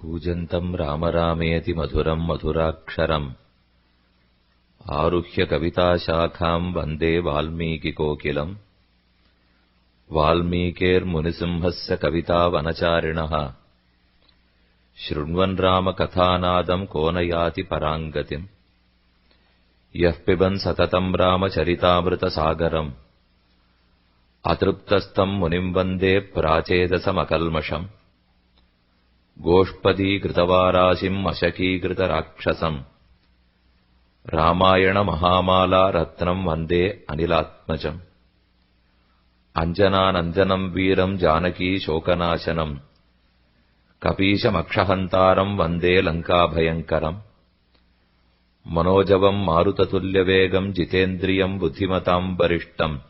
कूजन्तम् राम रामेति मधुरम् मधुराक्षरम् आरुह्य कविताशाखाम् वन्दे वाल्मीकिकोकिलम् वाल्मीकेर्मुनिसिंहस्य कवितावनचारिणः शृण्वन् रामकथानादम् को न याति पराम् गतिम् यः पिबन् सततम् रामचरितामृतसागरम् अतृप्तस्तम् मुनिम् वन्दे प्राचेदसमकल्मषम् गोष्पदीकृतवाराशिम् अशकीकृतराक्षसम् रामायणमहामाला रत्नम् वन्दे अनिलात्मजम् अञ्जनानन्दनम् वीरम् जानकी शोकनाशनम् कपीशमक्षहन्तारम् वन्दे लङ्काभयङ्करम् मनोजवम् मारुततुल्यवेगम् जितेन्द्रियम् बुद्धिमताम् वरिष्ठम्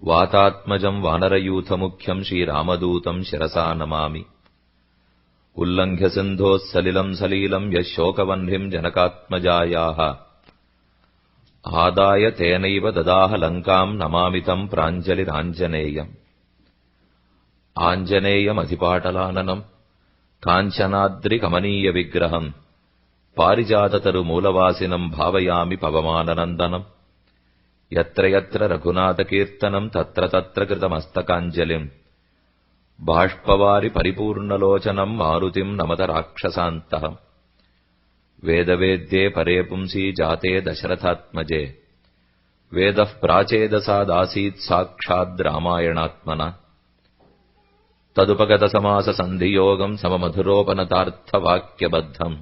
वातात्मजम् वानरयूथमुख्यम् श्रीरामदूतम् शिरसा नमामि उल्लङ्घ्य सिन्धोः सलिलम् सलीलम् यः शोकवह्निम् जनकात्मजायाः आदाय तेनैव ददाह लङ्काम् नमामि तम् प्राञ्जलिराञ्जनेयम् आञ्जनेयमधिपाटलाननम् काञ्चनाद्रिकमनीयविग्रहम् पारिजाततरुमूलवासिनम् भावयामि पवमाननन्दनम् यत्र यत्र रघुनाथकीर्तनम् तत्र तत्र कृतमस्तकाञ्जलिम् बाष्पवारि परिपूर्णलोचनम् मारुतिम् नमत राक्षसान्तः वेदवेद्ये परे पुंसी जाते दशरथात्मजे वेदः प्राचेदसादासीत् साक्षाद् रामायणात्मना तदुपगतसमाससन्धियोगम् सममधुरोपनतार्थवाक्यबद्धम्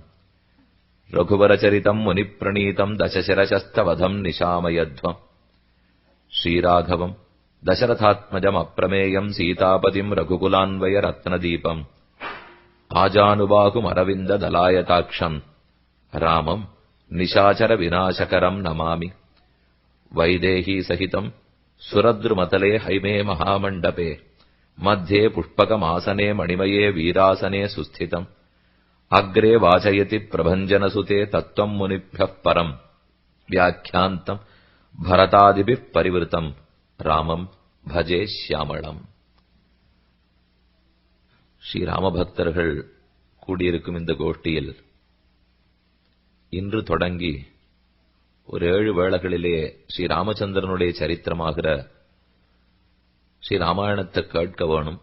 रघुवरचरितम् मुनिप्रणीतम् दशशिरशस्तवधम् निशामयध्वम् श्रीराघवम् दशरथात्मजमप्रमेयम् सीतापतिम् रघुकुलान्वयरत्नदीपम् आजानुबाहुमरविन्ददलायताक्षम् रामम् निशाचरविनाशकरम् नमामि वैदेहीसहितम् सुरद्रुमतले हैमे महामण्डपे मध्ये पुष्पकमासने मणिमये वीरासने सुस्थितम् अग्रे वाचयति प्रभञ्जनसुते तत्त्वम् मुनिभ्यः परम् व्याख्यान्तम् भरतादिभिः परिवृतम् ராமம் பஜே ஷியாமளம். ஸ்ரீராமபக்தர்கள் கூடியிருக்கும் இந்த கோஷ்டியில் இன்று தொடங்கி ஒரு 7 வேளைகளிலே ஸ்ரீராமச்சந்திரனுடைய சரித்திரமாகிற ஸ்ரீராமாயணத்தை கேட்க வேணும்.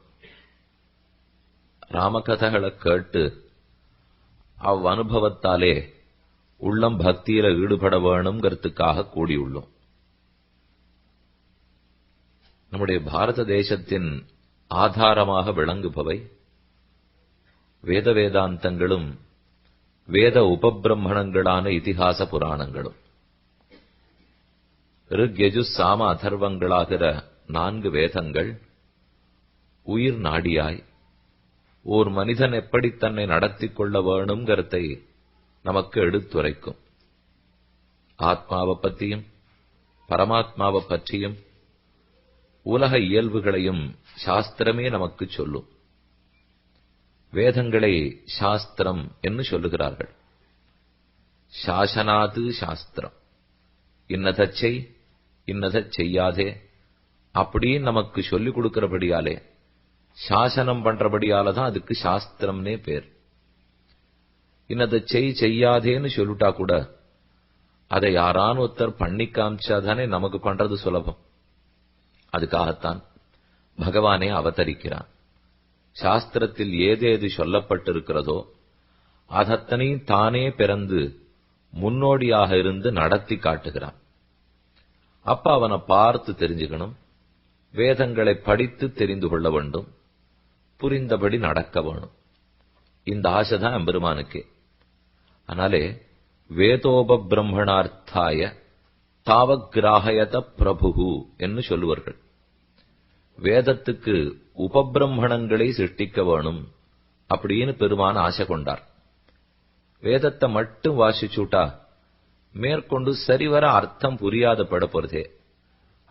ராமகதைகளை கேட்டு அவ்வனுபவத்தாலே உள்ளம் பக்தியில ஈடுபட வேணுங்கிறதுக்காக கூடியுள்ளோம். நம்முடைய பாரத தேசத்தின் ஆதாரமாக விளங்குபவை வேத வேதாந்தங்களும் வேத உபபிரம்மணங்களான இதிகாச புராணங்களும். ரிக் யஜு சாம அதர்வங்களாகிற 4 வேதங்கள் உயிர் நாடியாய் ஓர் மனிதன் எப்படி தன்னை நடத்திக் கொள்ள வேணுங்கிறதை நமக்கு எடுத்துரைக்கும். ஆத்மாவை பற்றியும் பரமாத்மாவை பற்றியும் உலக இயல்புகளையும் சாஸ்திரமே நமக்கு சொல்லும். வேதங்களை சாஸ்திரம் என்று சொல்லுகிறார்கள். சாசனாது சாஸ்திரம், இன்னதைச் செய் இன்னதைச் செய்யாதே அப்படின்னு நமக்கு சொல்லிக் கொடுக்கிறபடியாலே சாசனம் பண்றபடியால தான் அதுக்கு சாஸ்திரம்னே பேர். இன்னதைச் செய்யாதேன்னு சொல்லிட்டா கூட அதை யாரான ஒருத்தர் பண்ணி காமிச்சாதானே நமக்கு பண்றது சுலபம். அதுக்காகத்தான் பகவானே அவதரிக்கிறான். சாஸ்திரத்தில் ஏதேது சொல்லப்பட்டிருக்கிறதோ அதத்தனை தானே பிறந்து முன்னோடியாக இருந்து நடத்தி காட்டுகிறான். அப்ப அவனை பார்த்து தெரிஞ்சுக்கணும், வேதங்களை படித்து தெரிந்து கொள்ள வேண்டும், புரிந்தபடி நடக்க வேணும். இந்த ஆசைதான் எம்பெருமானுக்கே. அதனாலே வேதோபிரம்மணார்த்தாய தாவக்ராஹயத பிரபு என்று சொல்லுவார்கள். வேதத்துக்கு உபபிரம்மணங்களை சிருஷ்டிக்க வேணும் அப்படின்னு பெருமான் ஆசை கொண்டார். வேதத்தை மட்டும் வாசிச்சுட்டா மேற்கொண்டு சரிவர அர்த்தம் புரியாத பட போறதே.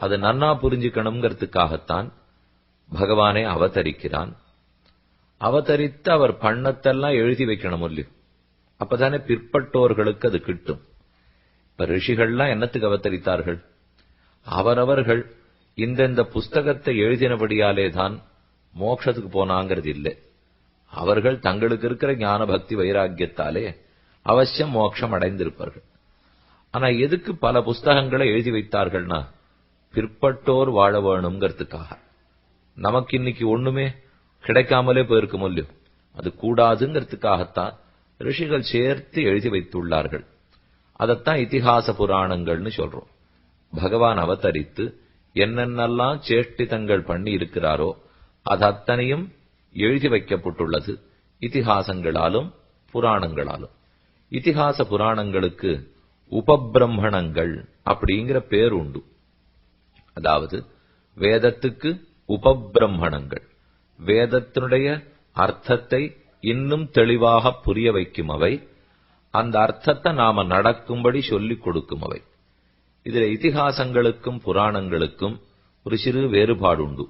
அது நன்னா புரிஞ்சுக்கணுங்கிறதுக்காகத்தான் பகவானே அவதரிக்கிறான். அவதரித்து அவர் பண்ணத்தெல்லாம் எழுதி வைக்கணும் இல்லையோ, அப்பதானே பிற்பட்டோர்களுக்கு அது கிட்டும். இப்ப ரிஷிகள்லாம் என்னத்துக்கு அவதரித்தார்கள்? அவரவர்கள் இந்த புஸ்தகத்தை எழுதினபடியாலே தான் மோட்சத்துக்கு போனாங்கிறது இல்லை. அவர்கள் தங்களுக்கு இருக்கிற ஞான பக்தி வைராக்கியத்தாலே அவசியம் மோட்சம் அடைந்திருப்பார்கள். ஆனா எதுக்கு பல புஸ்தகங்களை எழுதி வைத்தார்கள்னா, பிற்பட்டோர் வாழ வேணுங்கிறதுக்காக. நமக்கு இன்னைக்கு ஒண்ணுமே கிடைக்காமலே போயிருக்கும் இல்லையோ, அது கூடாதுங்கிறதுக்காகத்தான் ரிஷிகள் சேர்த்து எழுதி வைத்துள்ளார்கள். அதத்தான் இதிகாச புராணங்கள்னு சொல்றோம். பகவான் அவதரித்து என்னென்னலாம் சேஷ்டிதங்கள் பண்ணி இருக்கிறாரோ அது அத்தனையும் எழுதி வைக்கப்பட்டுள்ளது இதிகாசங்களாலும் புராணங்களாலும். இதிகாச புராணங்களுக்கு உபபிரம்மணங்கள் அப்படிங்கிற பேர் உண்டு. அதாவது வேதத்துக்கு உபபிரம்மணங்கள், வேதத்தினுடைய அர்த்தத்தை இன்னும் தெளிவாக புரிய வைக்கும் அவை, அந்த அர்த்தத்தை நாம நடக்கும்படி சொல்லிக் கொடுக்கும் அவை. இதில் இதிகாசங்களுக்கும் புராணங்களுக்கும் ஒரு சிறு வேறுபாடு உண்டு.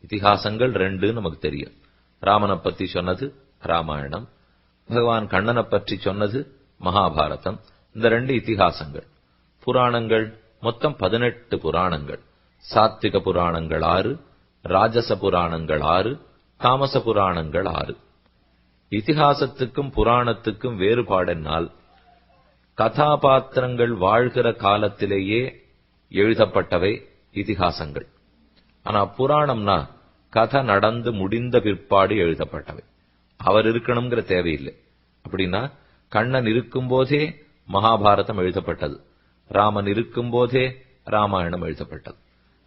இதிகாசங்கள் ரெண்டு நமக்கு தெரியும். ராமனை பத்தி சொன்னது ராமாயணம், பகவான் கண்ணனை பற்றி சொன்னது மகாபாரதம். இந்த ரெண்டு இதிகாசங்கள். புராணங்கள் மொத்தம் 18 புராணங்கள். சாத்விக புராணங்கள் 6, ராஜச புராணங்கள் 6, தாமச புராணங்கள் 6. இதிகாசத்துக்கும் புராணத்துக்கும் வேறுபாடென்னால், கதாபாத்திரங்கள் வாழ்கிற காலத்திலேயே எழுதப்பட்டவை இதிகாசங்கள். ஆனா புராணம்னா கதை நடந்து முடிந்த பிற்பாடு எழுதப்பட்டவை. அவர் இருக்கணுங்கிற தேவையில்லை. அப்படின்னா கண்ணன் இருக்கும்போதே மகாபாரதம் எழுதப்பட்டது, ராமன் இருக்கும்போதே ராமாயணம் எழுதப்பட்டது.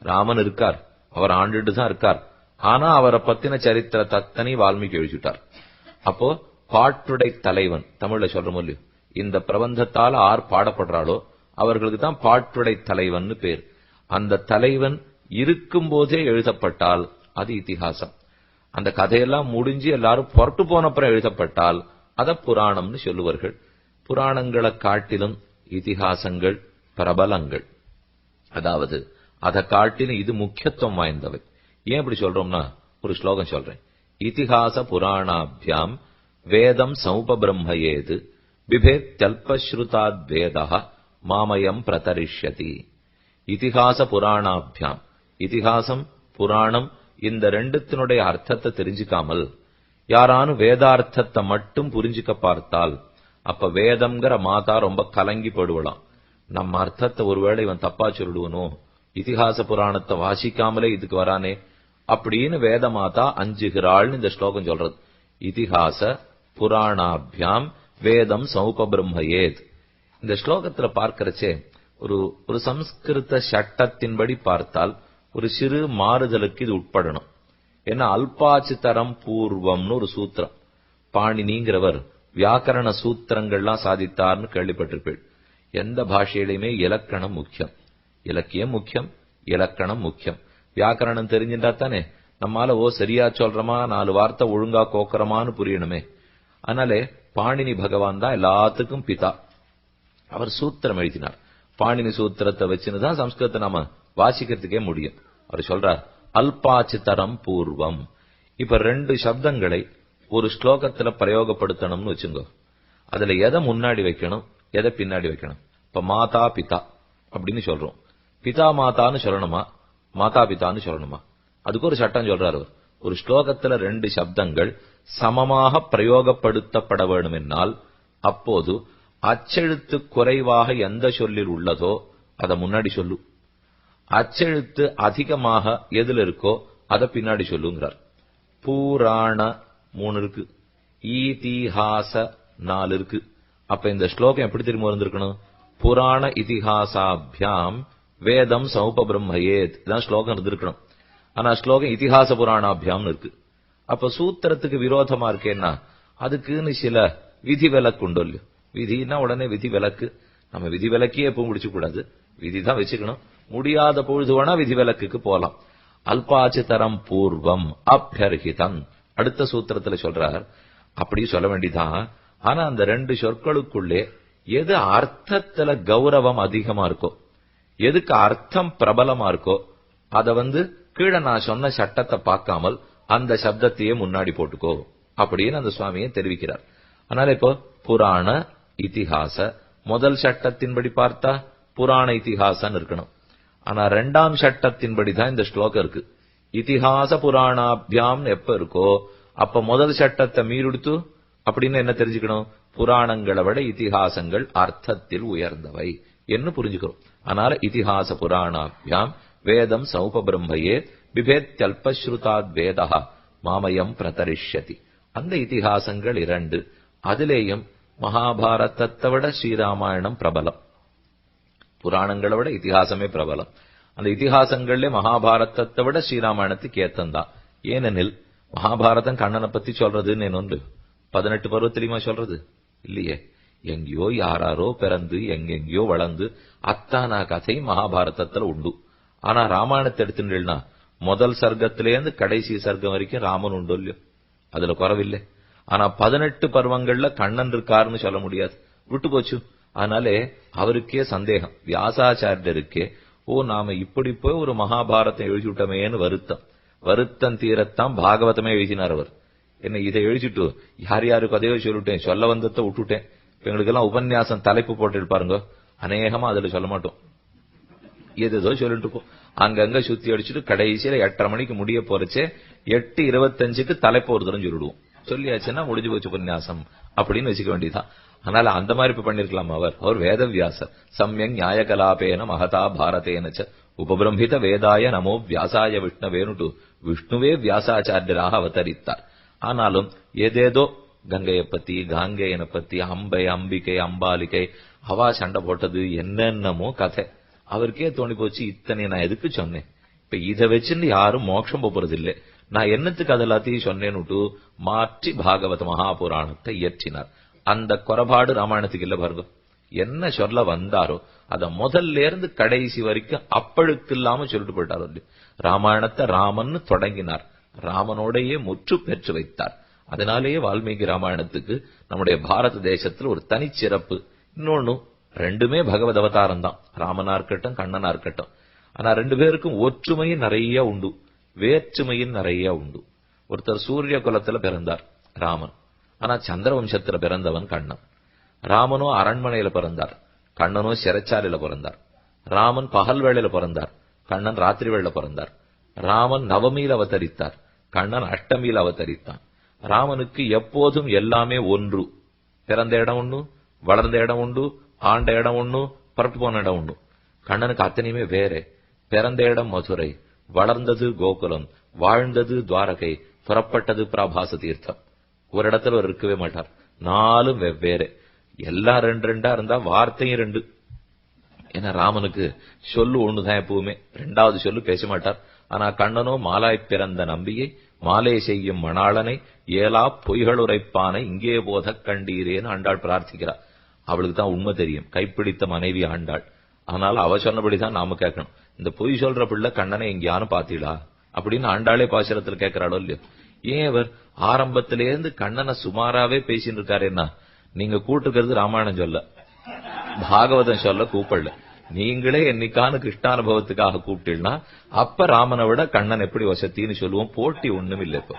ராமன் இருக்கார், அவர் ஆண்டுட்டு தான் இருக்கார். ஆனா அவரை பத்தின சரித்திர தத்தனை வால்மீகி எழுதிட்டார். அப்போ பாட்டுடை தலைவன், தமிழ்ல சொல்ற இல்லையோ, இந்த பிரபந்தத்தால ஆர் பாடப்படுறாளோ அவர்களுக்கு தான் பாட்டுடை தலைவன் பேர். அந்த தலைவன் இருக்கும்போதே எழுதப்பட்டால் அது இதிகாசம். அந்த கதையெல்லாம் முடிஞ்சு எல்லாரும் புறட்டு போனப்புறம் எழுதப்பட்டால் அத புராணம்னு சொல்லுவார்கள். புராணங்களை காட்டிலும் இதிகாசங்கள் பிரபலங்கள். அதாவது அதை காட்டிலும் இது முக்கியத்துவம் வாய்ந்தவை. ஏன் இப்படி சொல்றோம்னா, ஒரு ஸ்லோகம் சொல்றேன். இதிகாச புராணாபியாம் வேதம் சௌபபிரம்மயேது பிபேத்யல்பஸ்ருதாத் வேதஹ மாமயம் பிரதரிஷ்யதி. இதிகாச புராணாபியாம், இதிகாசம் புராணம் இந்த ரெண்டுத்தினுடைய அர்த்தத்தை தெரிஞ்சுக்காமல் யாரானும் வேதார்த்தத்தை மட்டும் புரிஞ்சுக்க பார்த்தால் அப்ப வேதம்ங்கிற மாதா ரொம்ப கலங்கி போடுவலாம். நம்ம அர்த்தத்தை ஒருவேளை இவன் தப்பா சொல்லிடுவனோ, இதிகாச புராணத்தை வாசிக்காமலே இதுக்கு வரானே அப்படின்னு வேத மாதா அஞ்சுகிறாள்னு இந்த ஸ்லோகம் சொல்றது. இதிகாச புராணாபியாம் வேதம் சௌபபிரம்மயேத். இந்த ஸ்லோகத்துல பார்க்கிறச்சே ஒரு சம்ஸ்கிருத சட்டத்தின்படி பார்த்தால் ஒரு சிறு மாறுதலுக்கு இது உட்படணும். ஏன்னா அல்பாச்சிதரம் பூர்வம்னு ஒரு சூத்திரம். பாணினிங்கிறவர் வியாக்கரண சூத்திரங்கள்லாம் சாதித்தார்னு கேள்விப்பட்டிருப்பேன். எந்த பாஷையிலுமே இலக்கணம் முக்கியம், இலக்கியம் முக்கியம், இலக்கணம் முக்கியம். வியாக்கரணம் தெரிஞ்சுட்டா தானே நம்மால சரியா சொல்றோமா, 4 வார்த்தை ஒழுங்கா கோக்கறமான்னு புரியணுமே. அதனாலே பாணினி பகவான் தான் எல்லாத்துக்கும் பிதா. அவர் சூத்திரம் எழுதினார். பாணினி சூத்திரத்தை வச்சுன்னுதான் சம்ஸ்கிருதத்தை நாம வாசிக்கிறதுக்கே முடியும். அவர் சொல்றார் அல்பாச்சிதரம் பூர்வம். இப்ப 2 சப்தங்களை ஒரு ஸ்லோகத்துல பிரயோகப்படுத்தணும்னு வச்சுங்கோ. அதுல எதை முன்னாடி வைக்கணும், எதை பின்னாடி வைக்கணும்? இப்ப மாதா பிதா அப்படின்னு சொல்றோம். பிதா மாதான்னு சொல்லணுமா, மாதா பிதான்னு சொல்லணுமா? அதுக்கு ஒரு சட்டம் சொல்றாரு அவர். ஒரு ஸ்லோகத்துல 2 சப்தங்கள் சமமாக பிரயோகப்படுத்தப்பட வேண்டும் என்னால் அப்போது அச்செழுத்து குறைவாக எந்த சொல்லில் உள்ளதோ அதை முன்னாடி சொல்லு, அச்செழுத்து அதிகமாக எதுல இருக்கோ அதை பின்னாடி சொல்லுங்கிறார். பூராண 3 இருக்கு, ஈதிஹாச 4 இருக்கு. அப்ப இந்த ஸ்லோகம் எப்படி திரும்ப வந்திருக்கணும்? புராண இதிஹாசாபியாம் வேதம் சௌபபிரம்மயேத் இதான் ஸ்லோகம் இருந்திருக்கணும். ஆனா ஸ்லோகம் இதிஹாச புராணாபியாம் இருக்கு. அப்ப சூத்திரத்துக்கு விரோதமா இருக்கேன்னா அதுக்குன்னு சில விதி விலக்கு உண்டு இல்லையோ. விதினா உடனே விதி விலக்கு. நம்ம விதி விலக்கியே எப்பவும் முடிச்சு கூடாது, விதிதான் வச்சுக்கணும். முடியாத பொழுது வேணா விதி விலக்குக்கு போலாம். அல்பாச்சிதரம் பூர்வம் அப்யர்ஹிதம் அடுத்த சூத்திரத்துல சொல்றார். அப்படி சொல்ல வேண்டிதான். ஆனா அந்த 2 சொற்களுக்குள்ளே எது அர்த்தத்துல கௌரவம் அதிகமா இருக்கோ, எதுக்கு அர்த்தம் பிரபலமா இருக்கோ அத கீழே நான் சொன்ன சட்டத்தை பார்க்காமல் அந்த சப்தத்தையே முன்னாடி போட்டுக்கோ அப்படின்னு அந்த சுவாமியை தெரிவிக்கிறார். அதனால இப்போ புராண இதிகாச முதல் சட்டத்தின்படி பார்த்தா புராண இதிகாசம் இருக்கணும். ஆனா 2ஆம் சட்டத்தின்படி தான் இந்த ஸ்லோகம் இருக்கு. இதிகாச புராணாபியாம் எப்ப இருக்கோ அப்ப முதல் சட்டத்தை மீறுடுத்து அப்படின்னு என்ன தெரிஞ்சுக்கணும்? புராணங்களை விட இதிகாசங்கள் அர்த்தத்தில் உயர்ந்தவை என்று புரிஞ்சுக்கிறோம். அதனால இதிகாச புராணாபியாம் வேதம் சௌப பிரம்மையே பிபேத்யல்பஸ்ருதாத் வேதா மாமயம் பிரதரிஷ்யதி. அந்த இதிகாசங்கள் 2. அதிலேயும் மகாபாரதத்தை விட ஸ்ரீராமாயணம் பிரபலம். புராணங்களை விட இதிகாசமே பிரபலம். அந்த இதிகாசங்கள்ல மகாபாரதத்தை விட ஸ்ரீராமாயணத்துக்கு ஏத்தந்தான். ஏனெனில் மகாபாரதம் கண்ணனை பத்தி சொல்றதுன்னு ஒன்று 18 பருவத்திலையுமா சொல்றது இல்லையே. எங்கேயோ யாராரோ பிறந்து எங்கெங்கயோ வளர்ந்து அத்தானா கதை மகாபாரதத்துல உண்டு. ஆனா ராமாயணத்தை எடுத்துட்டா முதல் சர்க்கத்திலேருந்து கடைசி சர்க்கம் வரைக்கும் ராமன் உண்டு இல்லையோ, அதுல குறவில்லை. ஆனா 18 பருவங்கள்ல கண்ணன் இருக்காருன்னு சொல்ல முடியாது, விட்டு போச்சு. அதனாலே அவருக்கே சந்தேகம், வியாசாச்சாரியருக்கே, நாம இப்படி போய் ஒரு மகாபாரதம் எழுதிவிட்டமேன்னு வருத்தம் தீரத்தான் பாகவதமே எழுதினார் அவர். என்ன இதை எழுதிட்டு யார் யாருக்கு அதையோ சொல்லிட்டேன், சொல்ல வந்ததை விட்டுட்டேன். எங்களுக்கெல்லாம் உபன்யாசம் தலைப்பு போட்டு பாருங்க, அநேகமா அதுல சொல்ல மாட்டோம், ஏதோ சொல்லிட்டு இருப்போம். அங்கங்க சுத்தி அடிச்சுட்டு கடைசியில 8:30 மணிக்கு முடிய போறச்சே 8:25க்கு தலைப்பு ஒரு தரம் சொல்லிடுவோம். சொல்லியாச்சுன்னா முடிஞ்சு போச்சு உபன்யாசம் அப்படின்னு வச்சுக்க வேண்டியதான். அதனால அந்த மாதிரி இப்ப பண்ணிருக்கலாம். அவர் வேதவியாசர். சம்யங் நியாயகலாபேன மகதா பாரதேனச்ச உபபிரம்பித வேதாய நமோ வியாசாய விஷ்ணவேனுட்டு விஷ்ணுவே வியாசாச்சாரியராக அவதரித்தார். ஆனாலும் ஏதேதோ கங்கையை பத்தி, காங்கேயனை பத்தி, அம்பிகை, அம்பாலிகை அவா சண்டை போட்டது என்னென்னமோ கதை. அவருக்கே தோணி போச்சு, இத்தனை நான் எதுக்கு சொன்னேன், இப்ப இதை வச்சுன்னு யாரும் மோட்சம் போறது இல்லை, நான் என்னத்துக்கு அதெல்லாத்தையும் சொன்னேன்னுட்டு மாற்றி பாகவத மகாபுராணத்தை இயற்றினார். அந்த குறைபாடு ராமாயணத்துக்கு இல்ல பாருங்க. என்ன சொல்ல வந்தாரோ அத முதல்ல இருந்து கடைசி வரைக்கும் அப்பழுக்கு இல்லாம சொல்லிட்டு போயிட்டாரோ இல்லையோ. ராமாயணத்தை ராமன் தொடங்கினார், ராமனோடையே முற்று பெற்று வைத்தார். அதனாலேயே வால்மீகி ராமாயணத்துக்கு நம்முடைய பாரத தேசத்தில் ஒரு தனிச்சிறப்பு. இன்னொன்னு, 2மே பகவத் அவதாரம் தான், ராமனா இருக்கட்டும் கண்ணனா இருக்கட்டும். ஆனா 2 பேருக்கும் ஒற்றுமையும் நிறைய உண்டு, வேற்றுமையும் நிறைய உண்டு. ஒருத்தர் சூரிய குலத்துல பிறந்தார் ராமன், ஆனா சந்திரவம்சத்துல பிறந்தவன் கண்ணன். ராமனோ அரண்மனையில பிறந்தார், கண்ணனோ சிறைச்சாலையில பிறந்தார். ராமன் பகல் வேளையில பிறந்தார், கண்ணன் ராத்திரி வேளையில பிறந்தார். ராமன் நவமியில அவதரித்தார், கண்ணன் அஷ்டமியில அவதரித்தான். ராமனுக்கு எப்போதும் எல்லாமே ஒன்று, பிறந்த இடம் ஒண்ணு, வளர்ந்த இடம் உண்டு, ஆண்ட இடம் ஒண்ணு, புறட்டு போன இடம் உண்டு. கண்ணனுக்கு அத்தனையுமே வேற. பிறந்த இடம் மதுரை, வளர்ந்தது கோகுலம், வாழ்ந்தது துவாரகை, புறப்பட்டது பிரபாச தீர்த்தம். ஒரு இடத்துல அவர் இருக்கவே மாட்டார், 4 வெவ்வேறு. எல்லாம் 2 இருந்தா வார்த்தையும் 2. ஏன்னா ராமனுக்கு சொல்லு ஒண்ணுதான் எப்பவுமே, 2வது சொல்லு பேச மாட்டார். ஆனா கண்ணனோ மாலாய் பிறந்த நம்பியை மாலை செய்யும் மணாளனை ஏலா பொய்கள் உரைப்பானை இங்கே போத கண்டீரேன்னு ஆண்டாள் பிரார்த்திக்கிறார். அவளுக்கு தான் உண்மை தெரியும், கைப்பிடித்த மனைவி ஆண்டாள். அதனால அவ சொன்னபடிதான் நாம கேட்கணும். இந்த பொய் சொல்ற பிள்ளை கண்ணனை எங்கேயானு பாத்தீளா அப்படின்னு ஆண்டாளே பாசுரத்துல கேட்கிறாளோ இல்லையோ. ஏன் அவர் ஆரம்பத்திலேருந்து கண்ணனை சுமாராவே பேசிட்டு இருக்காருன்னா, நீங்க கூட்டுக்கிறது ராமாயணம் சொல்ல, பாகவதம் சொல்ல கூப்பிடல. நீங்களே என்னைக்கான கிருஷ்ணானுபவத்துக்காக கூப்பிட்டீங்கன்னா அப்ப ராமனை விட கண்ணன் எப்படி வசத்தின்னு சொல்லுவோம். போட்டி ஒண்ணும் இல்லை. இப்போ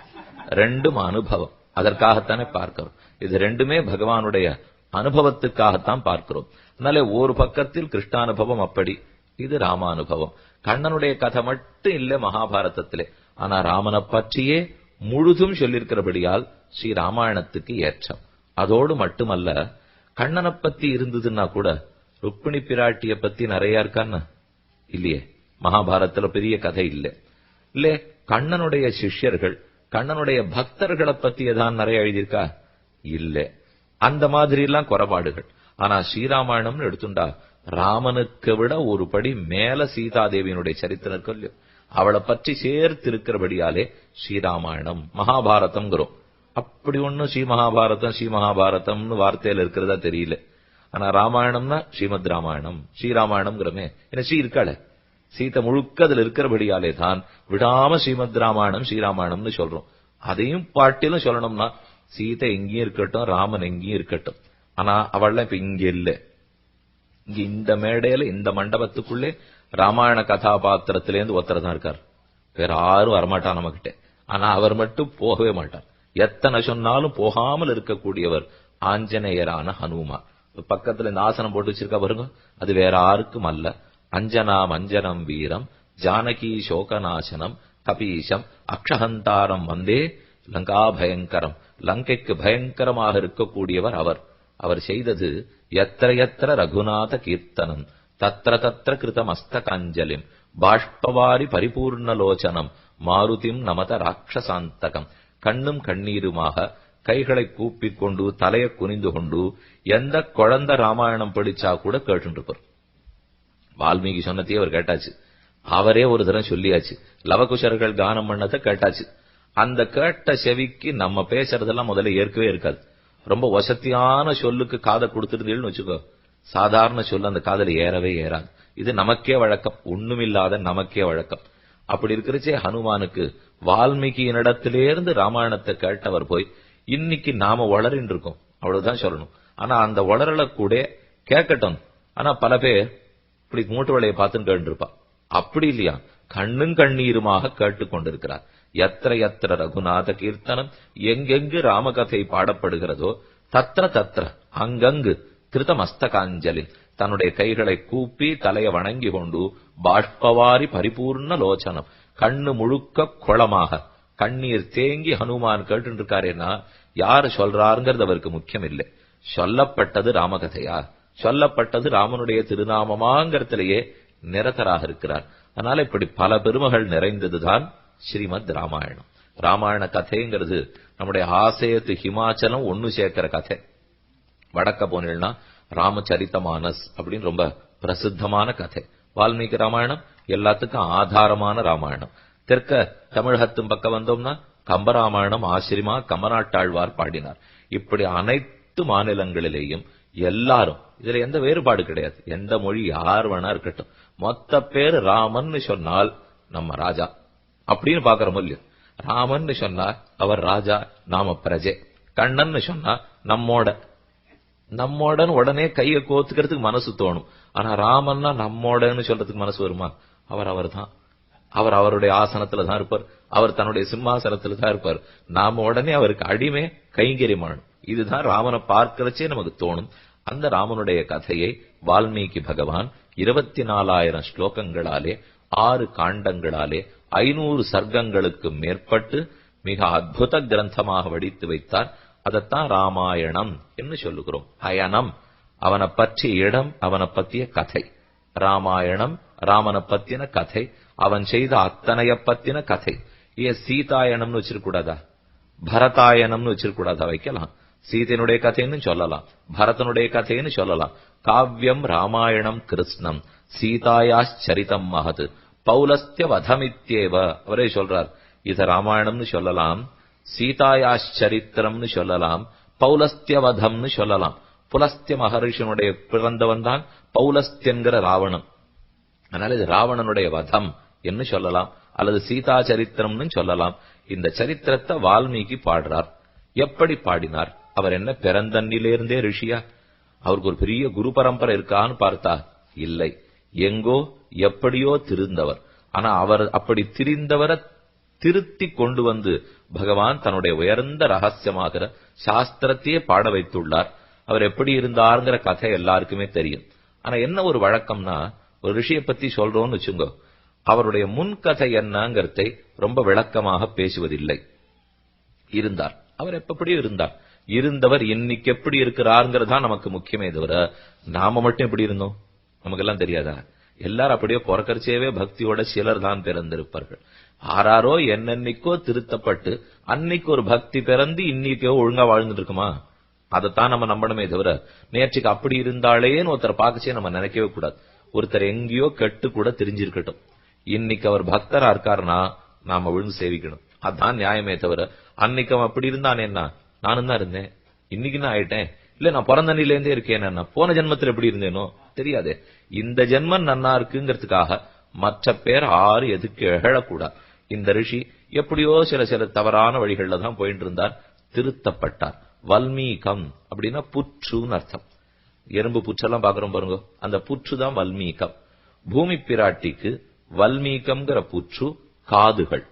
2ம் அனுபவம், அதற்காகத்தானே பார்க்கிறோம். இது 2மே பகவானுடைய அனுபவத்துக்காகத்தான் பார்க்கிறோம். அதனால ஒரு பக்கத்தில் கிருஷ்ணானுபவம் அப்படி, இது ராமானுபவம். கண்ணனுடைய கதை மட்டும் இல்ல மகாபாரதத்திலே, ஆனா ராமனை பற்றியே முழுதும் சொல்லியிருக்கிறபடியால் ஸ்ரீ ராமாயணத்துக்கு ஏற்றம். அதோடு மட்டுமல்ல, கண்ணனை பத்தி இருந்ததுன்னா கூட ருக்மிணி பிராட்டிய பத்தி நிறைய இருக்கான்னு இல்லையே. மகாபாரதத்துல பெரிய கதை இல்ல. கண்ணனுடைய சிஷ்யர்கள், கண்ணனுடைய பக்தர்களை பத்தி ஏதான் நிறைய எழுதியிருக்கா இல்ல. அந்த மாதிரி எல்லாம் குறைபாடுகள். ஆனா ஸ்ரீராமாயணம்னு எடுத்துட்டா ராமனுக்கு விட ஒரு படி மேல சீதாதேவியினுடைய சரித்திரம் இல்லையோ, அவளை பற்றி சேர்த்து இருக்கிறபடியாலே ஸ்ரீராமாயணம் மகாபாரதம்ங்கிறோம். அப்படி ஒண்ணும் ஸ்ரீ மகாபாரதம்னு வார்த்தையில இருக்கிறதா தெரியல. ஆனா ராமாயணம்னா ஸ்ரீமத் ராமாயணம், ஸ்ரீராமாயணம்ங்கிறமே. ஏன்னா ஸ்ரீ இருக்காள, சீதை முழுக்க அதுல இருக்கிறபடியாலே தான் விடாம ஸ்ரீமத் ராமாயணம் ஸ்ரீராமாயணம்னு சொல்றோம். அதையும் பாட்டிலும் சொல்லணும்னா சீதை எங்கேயும் இருக்கட்டும், ராமன் எங்கேயும் இருக்கட்டும். ஆனா அவள்லாம் இப்ப இங்க இல்ல. இங்க இந்த மேடையில இந்த மண்டபத்துக்குள்ளே ராமாயண கதாபாத்திரத்திலேருந்து ஒருத்தர் தான் இருக்கார், வேற யாரும் வரமாட்டான் நம்ம கிட்ட. ஆனா அவர் மட்டும் போகவே மாட்டார். எத்தனை சொன்னாலும் போகாமல் இருக்கக்கூடியவர் ஆஞ்சநேயரான ஹனுமான். பக்கத்துல இந்த ஆசனம் போட்டு வச்சிருக்கா பாருங்க, அது வேற யாருக்கும் அல்ல. அஞ்சனாம் அஞ்சனம் வீரம் ஜானகி சோகநாசனம் கபீஷம் அக்ஷஹந்தாரம் வந்தே லங்கா பயங்கரம், லங்கைக்கு பயங்கரமாக இருக்கக்கூடியவர் அவர். அவர் செய்தது எத்திர எத்திர ரகுநாத கீர்த்தனம் தத்திர தத்திர கிருதமஸ்தகாஞ்சலிம் பாஷ்பவாரி பரிபூர்ணலோச்சனம் மாருதிம் நமத ராட்சசாந்தகம். கண்ணும் கண்ணீருமாக கைகளை கூப்பிக் கொண்டு தலையை குனிந்து கொண்டு எந்த குழந்தை ராமாயணம் படிச்சா கூட கேட்டுருப்பார். வால்மீகி சொன்னதையே அவர் கேட்டாச்சு, அவரே ஒரு தரம் சொல்லியாச்சு. லவகுஷர்கள் கானம் பண்ணதை கேட்டாச்சு. அந்த கேட்ட செவிக்கு நம்ம பேசுறதெல்லாம் முதல்ல ஏற்கவே இருக்காது. ரொம்ப வசதியான சொல்லுக்கு காதை கொடுத்துருந்தீங்கன்னு வச்சுக்கோ, சாதாரண சொல்லு அந்த காதல ஏறவே ஏறாது. இது நமக்கே வழக்கம், ஒண்ணுமில்லாத நமக்கே வழக்கம். அப்படி இருக்கிறச்சே ஹனுமானுக்கு வால்மீகியினிடத்திலேருந்து ராமாயணத்தை கேட்டவர் போய் இன்னைக்கு நாம வளரின் இருக்கோம், அவ்வளவுதான் சொல்லணும். ஆனா அந்த வளரல கூட கேட்கட்டும். ஆனா பல பேர் இப்படி மூட்டு வேலையை பார்த்துன்னு கேட்டுருப்பா. அப்படி இல்லையா, கண்ணும் கண்ணீருமாக கேட்டுக்கொண்டிருக்கிறார். எத்திர எத்திர ரகுநாத கீர்த்தனம், எங்கெங்கு ராமகதை பாடப்படுகிறதோ தத்திர தத்திர அங்கங்கு கிருதமஸ்தகாஞ்சலி, தன்னுடைய கைகளை கூப்பி தலையை வணங்கி கொண்டு பாஷ்பவாரி பரிபூர்ண லோச்சனம், கண்ணு முழுக்க குளமாக கண்ணீர் தேங்கி ஹனுமான் கேட்டு இருக்காருன்னா யாரு சொல்றாருங்கிறது அவருக்கு முக்கியம் இல்லை. சொல்லப்பட்டது ராமகதையா, சொல்லப்பட்டது ராமனுடைய திருநாமமாங்கிறதுலேயே நிரதராக இருக்கிறார். அதனால இப்படி பல பெருமைகள் நிறைந்ததுதான் ஸ்ரீமத் ராமாயணம். ராமாயண கதைங்கிறது நம்முடைய ஆசையத்து ஹிமாச்சலம் ஒண்ணு சேர்க்கிற கதை. வடக்க போனீங்கன்னா ராமச்சரித்தமானஸ் அப்படின்னு ரொம்ப பிரசித்தமான கதை. வால்மீகி ராமாயணம் எல்லாத்துக்கும் ஆதாரமான ராமாயணம். தெற்க தமிழகத்தின் பக்கம் வந்தோம்னா கம்பராமாயணம் ஆசிரியமா கம்பநாட்டாழ்வார் பாடினார். இப்படி அனைத்து மாநிலங்களிலேயும் எல்லாரும், இதுல எந்த வேறுபாடு கிடையாது, எந்த மொழி யார் வேணா இருக்கட்டும், மொத்த பேர் ராமன் சொன்னால் நம்ம ராஜா அப்படின்னு பாக்குறோம் இல்லையோ. ராமன் சொன்னா அவர் ராஜா, நாம பிரஜை. கண்ணன் சொன்னா நம்மோடன்னு உடனே கையை கோத்துக்கிறதுக்கு மனசு தோணும். ஆனா ராமன்னா நம்மோடன்னு சொல்றதுக்கு மனசு வருமா? அவர் தான், அவர் அவருடைய ஆசனத்துல தான் இருப்பார், அவர் தன்னுடைய சிம்மாசனத்துல தான் இருப்பார். நாம உடனே அவருக்கு அடிமை கைங்கரியமானும். இதுதான் ராமனை பார்க்கிறச்சே நமக்கு தோணும். அந்த ராமனுடைய கதையை வால்மீகி பகவான் 24,000 ஸ்லோகங்களாலே 6 காண்டங்களாலே 500 சர்க்கங்களுக்கு மேற்பட்டு மிக அற்புத கிரந்தமாக வடித்து வைத்தார். அதைத்தான் ராமாயணம் என்று சொல்லுகிறோம். அயனம் அவனை பற்றிய இடம், அவனை பற்றிய கதை. ராமாயணம் ராமனை பத்தின கதை, அவன் செய்த அத்தனைய பத்தின கதை. ஏன் சீதாயணம்னு வச்சிருக்கூடாதா, பரதாயணம்னு வச்சிருக்கூடாதா? வைக்கலாம். சீதையினுடைய கதைன்னு சொல்லலாம், பரதனுடைய கதைன்னு சொல்லலாம். காவியம் ராமாயணம் கிருஷ்ணம் சீதாயாச்சரிதம் மகது பௌலஸ்திய வதமித்யேவ. அவரே சொல்றார், இத ராமாயணம்னு சொல்லலாம், சீதாயாச்சரித்திரம்னு சொல்லலாம், பௌலஸ்தியவதம்னு சொல்லலாம். புலஸ்திய மகரிஷனுடைய பிறந்தவன் தான் பௌலஸ்தியன்கிற ராவணன். அதனால இது ராவணனுடைய வதம் என்று சொல்லலாம், அல்லது சீதா சரித்திரம்னு சொல்லலாம். இந்த சரித்திரத்தை வால்மீகி பாடுறார். எப்படி பாடினார்? அவர் என்ன பிறந்தன்னிலிருந்தே ரிஷியா? அவருக்கு ஒரு பெரிய குரு பரம்பரை இருக்கான்னு பார்த்தா இல்லை, எங்கோ எப்படியோ திருந்தவர். ஆனா அவர் அப்படி திரிந்தவரை திருத்தி கொண்டு வந்து பகவான் தன்னுடைய உயர்ந்த ரகசியமாகிற சாஸ்திரத்தையே பாட வைத்துள்ளார். அவர் எப்படி இருந்தாருங்கிற கதை எல்லாருக்குமே தெரியும். ஆனா என்ன ஒரு வழக்கம்னா, ஒரு ரிஷியை பத்தி சொல்றோம்னு வச்சுங்கோ, அவருடைய முன்கதை என்னங்கிறதை ரொம்ப விளக்கமாக பேசுவதில்லை. இருந்தார், அவர் எப்படி இருந்தார், இருந்தவர் இன்னைக்கு எப்படி இருக்கிறாருங்கிறதா நமக்கு முக்கியமே தவிர நாம மட்டும் எப்படி இருந்தோம் நமக்கெல்லாம் தெரியாதா? எல்லாரும் அப்படியே பிறக்கரிச்சேவே பக்தியோட சிலர் தான் பிறந்திருப்பார்கள். ஆறாரோ என்னென்னைக்கோ திருத்தப்பட்டு அன்னைக்கு ஒரு பக்தி பிறந்து இன்னைக்கோ ஒழுங்கா வாழ்ந்துட்டு இருக்குமா? அதைத்தான் நம்ம நம்பணுமே தவிர நேற்றுக்கு அப்படி இருந்தாலேன்னு ஒருத்தர் பார்க்கச்சே நம்ம நினைக்கவே கூடாது. ஒருத்தர் எங்கேயோ கெட்டு கூட தெரிஞ்சிருக்கட்டும், இன்னைக்கு அவர் பக்தரா இருக்காருன்னா நாம விழுந்து சேவிக்கணும். அதான் நியாயமே தவிர அன்னைக்கு அவன் அப்படி இருந்தானே, நானும் தான் இருந்தேன், இன்னைக்கு நான் ஆயிட்டேன், இல்ல நான் பிறந்த நிலையிலேருந்தே இருக்கேன், போன ஜென்மத்தில் எப்படி இருந்தேனோ தெரியாதே. இந்த ஜென்மம் நன்னா இருக்குங்கிறதுக்காக மற்ற பேர் ஆறு எதுக்கு எழக்கூடாது. இந்த ரிஷி எப்படியோ சில தவறான வழிகள்ல தான் போயிட்டு இருந்தார், திருத்தப்பட்டார். வல்மீகம் அப்படின்னா புற்றுன்னு அர்த்தம். எறும்பு புற்றெல்லாம் பாக்குறோம் பாருங்க, அந்த புற்று தான் வல்மீகம். பூமி பிராட்டிக்கு வல்மீகம்ங்கிற புற்று காதுகள்.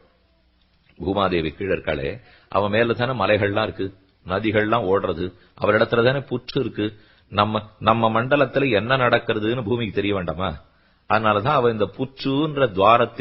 பூமாதேவி கீழே இருக்காளே, அவன் மேல தானே மலைகள்லாம் இருக்கு, நதிகள்லாம் ஓடுறது, அவரிடத்துல தானே புற்று இருக்கு. நம்ம மண்டலத்துல என்ன நடக்கிறதுன்னு பூமிக்கு தெரிய வேண்டாமா? அதனாலதான் அவ இந்த புற்றுன்ற துவாரத்தின்